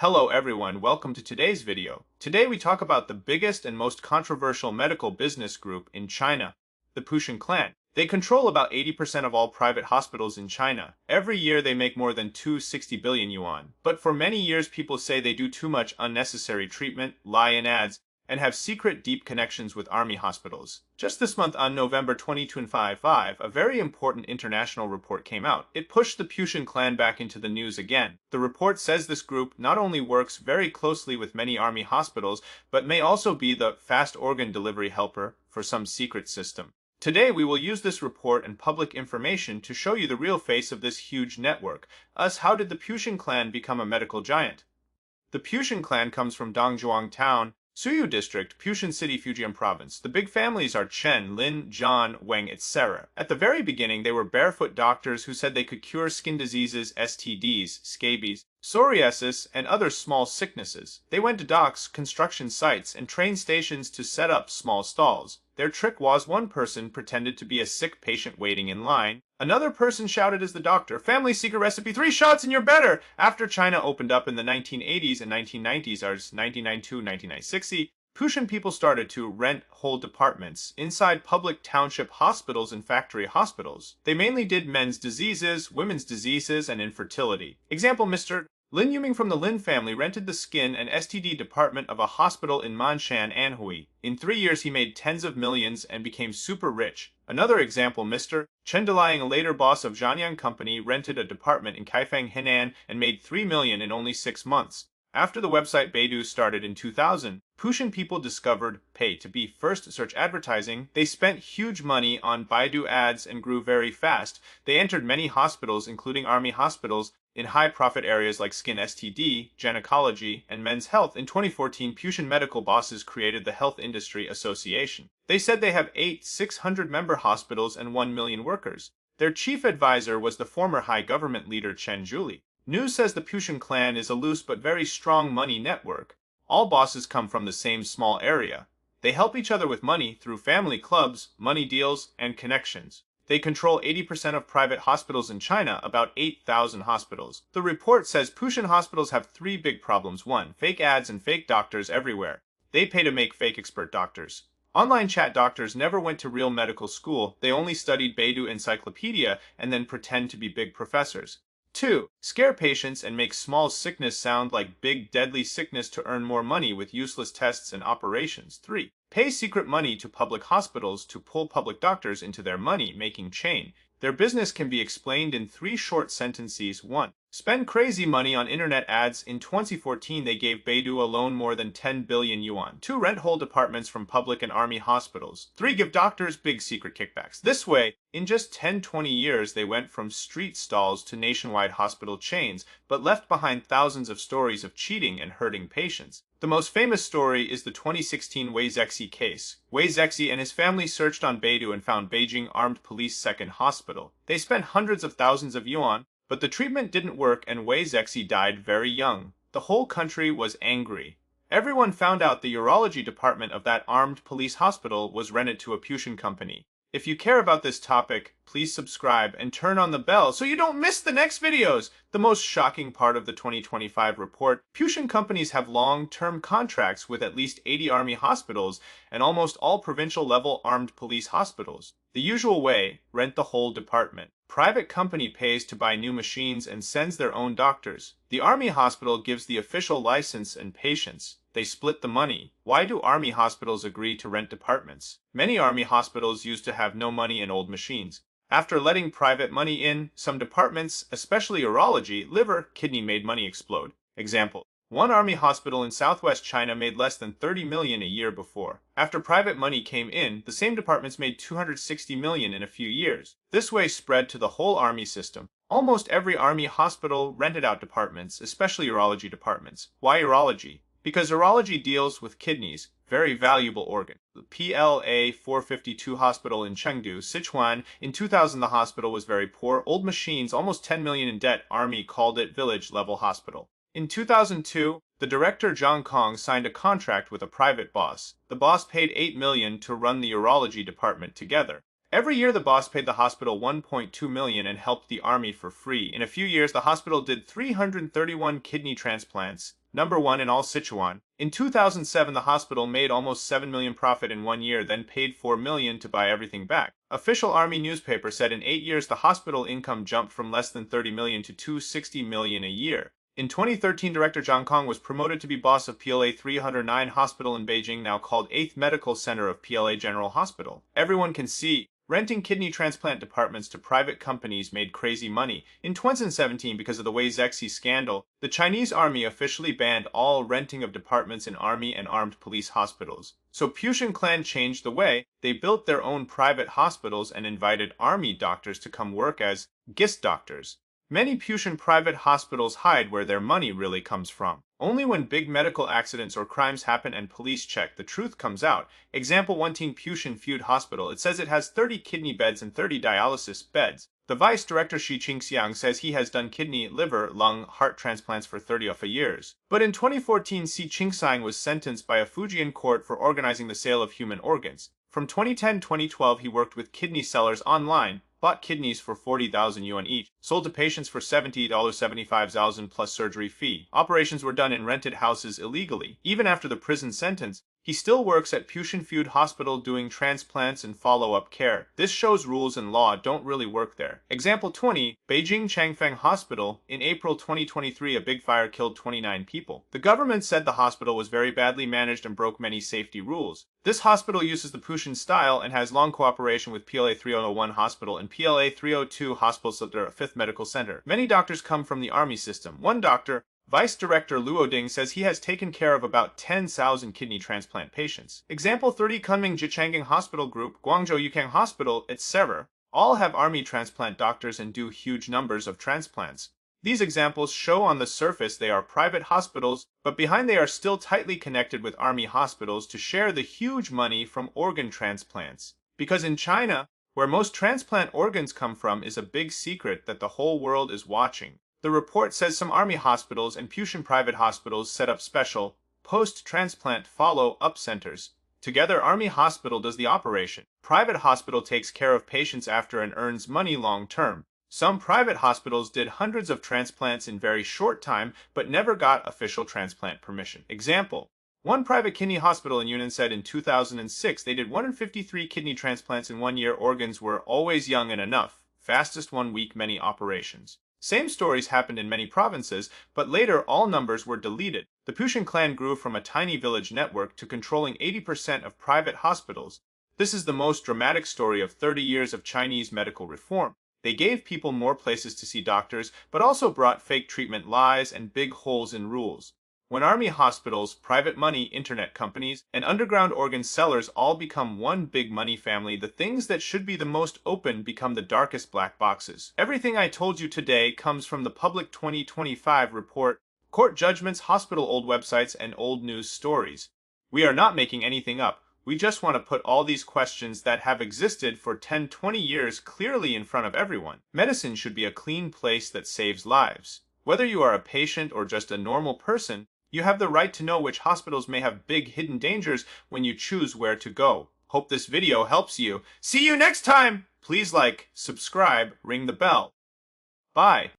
Hello everyone, welcome to today's video. Today we talk about the biggest and most controversial medical business group in China, the Putian Clan. They control about 80% of all private hospitals in China. Every year they make more than 260 billion yuan. But for many years people say they do too much unnecessary treatment, lie in ads, and have secret deep connections with army hospitals. Just this month on November 2025, a very important international report came out. It pushed the Putian Clan back into the news again. The report says this group not only works very closely with many army hospitals, but may also be the fast organ delivery helper for some secret system. Today we will use this report and public information to show you the real face of this huge network. How did the Putian Clan become a medical giant? The Putian Clan comes from Dongzhuang Town, Suyu District, Putian City, Fujian Province. The big families are Chen, Lin, Zhang, Wang, etc. At the very beginning, they were barefoot doctors who said they could cure skin diseases, STDs, scabies, psoriasis, and other small sicknesses. They went to docks, construction sites, and train stations to set up small stalls. Their trick was one person pretended to be a sick patient waiting in line. Another person shouted as the doctor, "Family secret recipe, 3 shots and you're better!" After China opened up in the 1980s and 1990s, as 1992-1960, Putian people started to rent whole departments inside public township hospitals and factory hospitals. They mainly did men's diseases, women's diseases, and infertility. Example, Mr. Lin Yuming from the Lin family rented the skin and STD department of a hospital in Manshan, Anhui. In 3 years he made tens of millions and became super rich. Another example, Mr. Chen Delaying, a later boss of Zhanyang Company, rented a department in Kaifeng, Henan and made 3 million in only 6 months. After the website Baidu started in 2000, Putian people discovered pay-to-be first search advertising. They spent huge money on Baidu ads and grew very fast. They entered many hospitals, including army hospitals, in high-profit areas like skin STD, gynecology, and men's health. In 2014, Putian medical bosses created the Health Industry Association. They said they have 600-member hospitals and 1 million workers. Their chief advisor was the former high government leader Chen Zhuli. News says the Putian Clan is a loose but very strong money network. All bosses come from the same small area. They help each other with money through family clubs, money deals, and connections. They control 80% of private hospitals in China, about 8,000 hospitals. The report says Putian hospitals have 3 big problems. 1. Fake ads and fake doctors everywhere. They pay to make fake expert doctors. Online chat doctors never went to real medical school. They only studied Baidu encyclopedia and then pretend to be big professors. 2. Scare patients and make small sickness sound like big deadly sickness to earn more money with useless tests and operations. 3. Pay secret money to public hospitals to pull public doctors into their money-making chain. Their business can be explained in 3 short sentences. 1. Spend crazy money on internet ads. In 2014, they gave Baidu alone more than 10 billion yuan. 2. Rent whole departments from public and army hospitals. 3. Give doctors big secret kickbacks. This way, in just 10-20 years, they went from street stalls to nationwide hospital chains, but left behind thousands of stories of cheating and hurting patients. The most famous story is the 2016 Wei Zexi case. Wei Zexi and his family searched on Baidu and found Beijing Armed Police Second Hospital. They spent hundreds of thousands of yuan, but the treatment didn't work and Wei Zexi died very young. The whole country was angry. Everyone found out the urology department of that armed police hospital was rented to a Putian company. If you care about this topic, please subscribe and turn on the bell so you don't miss the next videos. The most shocking part of the 2025 report, Putian companies have long-term contracts with at least 80 army hospitals and almost all provincial-level armed police hospitals. The usual way, rent the whole department. Private company pays to buy new machines and sends their own doctors. The army hospital gives the official license and patients. They split the money. Why do army hospitals agree to rent departments? Many army hospitals used to have no money and old machines. After letting private money in, some departments, especially urology, liver, kidney, made money explode. Example. One army hospital in southwest China made less than 30 million a year before. After private money came in, the same departments made 260 million in a few years. This way spread to the whole army system. Almost every army hospital rented out departments, especially urology departments. Why urology? Because urology deals with kidneys, very valuable organ. The PLA 452 hospital in Chengdu, Sichuan, in 2000 the hospital was very poor, old machines, almost 10 million in debt. Army called it village-level hospital. In 2002, the director Zhang Kong signed a contract with a private boss. The boss paid 8 million to run the urology department together. Every year the boss paid the hospital 1.2 million and helped the army for free. In a few years the hospital did 331 kidney transplants, #1 in all Sichuan. In 2007 the hospital made almost 7 million profit in 1 year, then paid 4 million to buy everything back. Official army newspaper said in 8 years the hospital income jumped from less than 30 million to 260 million a year. In 2013, Director Zhang Kong was promoted to be boss of PLA 309 Hospital in Beijing, now called 8th Medical Center of PLA General Hospital. Everyone can see, renting kidney transplant departments to private companies made crazy money. In 2017, because of the Wei Zexi scandal, the Chinese army officially banned all renting of departments in army and armed police hospitals. So Putian Clan changed the way they built their own private hospitals and invited army doctors to come work as guest doctors. Many Putian private hospitals hide where their money really comes from. Only when big medical accidents or crimes happen and police check, the truth comes out. Example 1 Putian Feud Hospital. It says it has 30 kidney beds and 30 dialysis beds. The vice director Shi Qingxiang says he has done kidney, liver, lung, heart transplants for 30 years. But in 2014, Shi Qingxiang was sentenced by a Fujian court for organizing the sale of human organs. From 2010-2012, he worked with kidney sellers online, bought kidneys for 40,000 yuan each, sold to patients for $75,000 plus surgery fee. Operations were done in rented houses illegally. Even after the prison sentence, he still works at Putian Feud Hospital doing transplants and follow-up care. This shows rules and law don't really work there. Example 20, Beijing Changfeng Hospital. In April 2023, a big fire killed 29 people. The government said the hospital was very badly managed and broke many safety rules. This hospital uses the Putian style and has long cooperation with PLA 301 Hospital and PLA 302 Hospitals of their 5th Medical Center. Many doctors come from the army system. One doctor, Vice Director Luo Ding, says he has taken care of about 10,000 kidney transplant patients. Example 30 Kunming Jichanging Hospital Group, Guangzhou Yukang Hospital, etc. all have army transplant doctors and do huge numbers of transplants. These examples show on the surface they are private hospitals, but behind they are still tightly connected with army hospitals to share the huge money from organ transplants. Because in China, where most transplant organs come from, is a big secret that the whole world is watching. The report says some army hospitals and Putian private hospitals set up special, post-transplant follow-up centers. Together, army hospital does the operation. Private hospital takes care of patients after and earns money long-term. Some private hospitals did hundreds of transplants in very short time, but never got official transplant permission. Example: one private kidney hospital in Yunnan said in 2006 they did 153 kidney transplants in 1 year. Organs were always young and enough. Fastest 1 week, many operations. Same stories happened in many provinces, but later all numbers were deleted. The Putian Clan grew from a tiny village network to controlling 80% of private hospitals. This is the most dramatic story of 30 years of Chinese medical reform. They gave people more places to see doctors, but also brought fake treatment lies and big holes in rules. When army hospitals, private money, internet companies, and underground organ sellers all become one big money family, the things that should be the most open become the darkest black boxes. Everything I told you today comes from the public 2025 report, court judgments, hospital old websites, and old news stories. We are not making anything up. We just want to put all these questions that have existed for 10-20 years clearly in front of everyone. Medicine should be a clean place that saves lives. Whether you are a patient or just a normal person, you have the right to know which hospitals may have big hidden dangers when you choose where to go. Hope this video helps you. See you next time! Please like, subscribe, ring the bell. Bye.